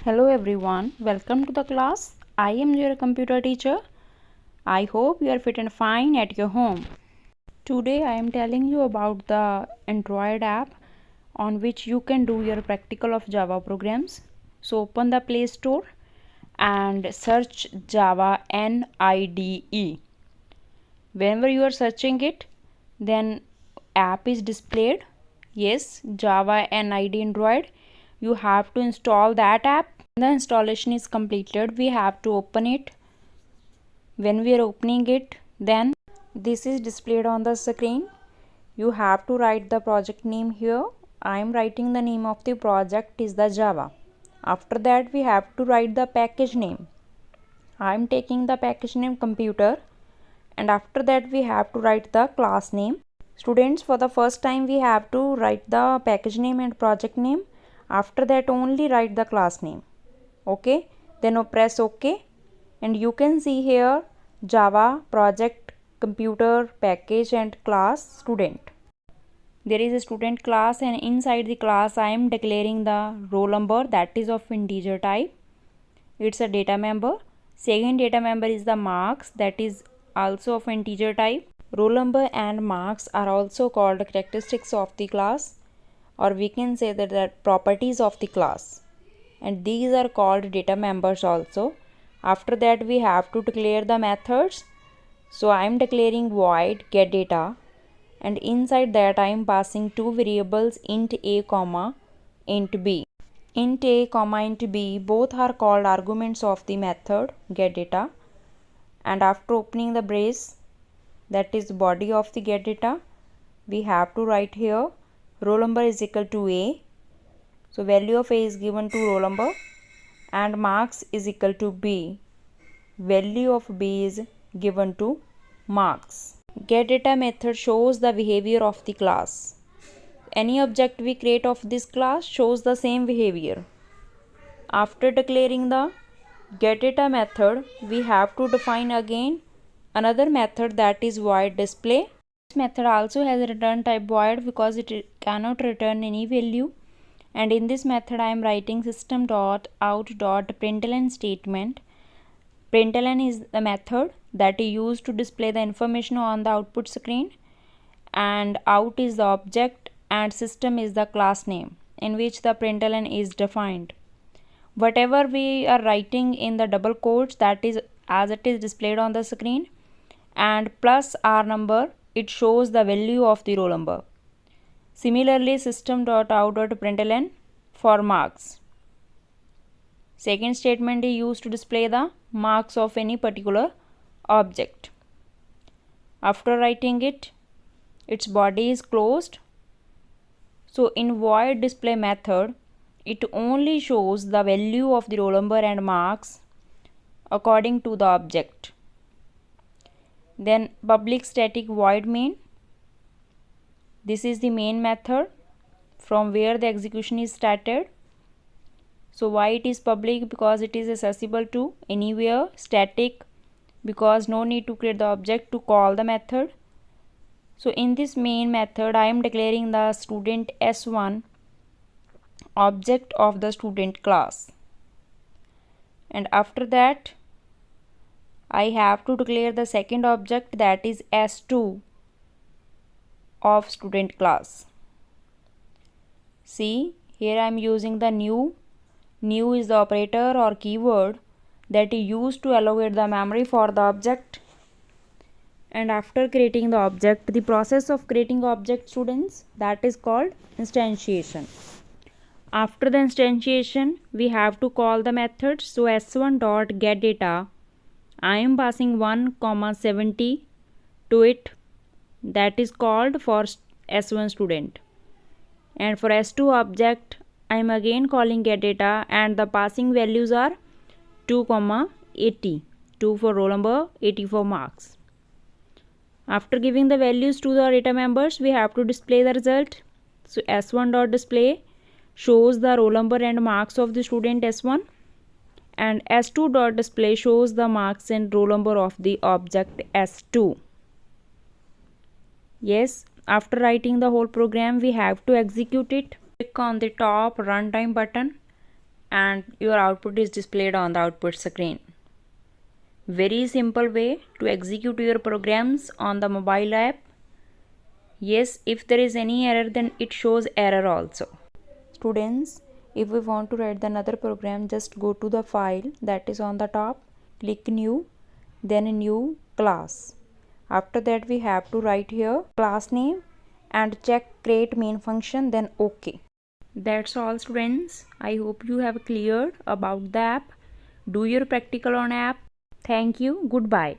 Hello everyone, welcome to the class. I am your computer teacher. I hope you are fit and fine at your home. Today I am telling you about the Android app on which you can do your practical of Java programs. So open the Play Store and search Java NIDE. Whenever you are searching it, then app is displayed. Yes, Java NIDE Android. You have to install that app. When the installation is completed, we have to open it. When we are opening it, then this is displayed on the screen. You have to write the project name here. I am writing the name of the project is the Java. After that, we have to write the package name. I am taking the package name computer, and after that we have to write the class name. Students, for the first time we have to write the package name and project name. After that only write the class name. Okay, then press OK, and you can see here Java project computer package and class student. There is a student class, and inside the class I am declaring the roll number, that is of integer type. It's a data member. Second data member is the marks, that is also of integer type. Roll number and marks are also called characteristics of the class, or we can say that they are properties of the class, and these are called data members also. After that we have to declare the methods. So I am declaring void getData, and inside that I am passing two variables, int a comma int b. Int a comma int b both are called arguments of the method getData, and after opening the brace, that is body of the getData, we have to write here roll number is equal to a. So value of a is given to roll number, and marks is equal to b. Value of b is given to marks. GetData method shows the behavior of the class. Any object we create of this class shows the same behavior. After declaring the getData method, we have to define again another method, that is void display. This method also has a return type void because it cannot return any value. And in this method I am writing system.out.println statement. Println is the method that is used to display the information on the output screen, and out is the object, and system is the class name in which the println is defined. Whatever we are writing in the double quotes, that is as it is displayed on the screen, and plus r number, it shows the value of the roll number. Similarly, system.out.println for marks. Second statement is used to display the marks of any particular object. After writing it, its body is closed. So in void display method, it only shows the value of the roll number and marks according to the object. Then public static void main. This is the main method from where the execution is started. So why it is public? Because it is accessible to anywhere. Static, because no need to create the object to call the method. So in this main method I am declaring the student S1 object of the student class, and after that I have to declare the second object, that is S2 of student class. See, here I am using the new. New is the operator or keyword that is used to allocate the memory for the object. And after creating the object, the process of creating object, students, that is called instantiation. After the instantiation, we have to call the method. So s1.getData, I am passing 1,70 to it, that is called for S1 student. And for S2 object, I am again calling getData, and the passing values are 2,80, 2 for roll number, 80 for marks. After giving the values to the data members, we have to display the result. So S1.display shows the roll number and marks of the student S1, and S2.display shows the marks and roll number of the object S2. Yes, after writing the whole program, we have to execute it. Click on the top runtime button and your output is displayed on the output screen. Very simple way to execute your programs on the mobile app. Yes, if there is any error, then it shows error also. Students, if we want to write another program, just go to the file that is on the top, click new, then new class. After that we have to write here class name and check create main function, then OK. That's all students. I hope you have cleared about the app. Do your practical on app. Thank you. Goodbye.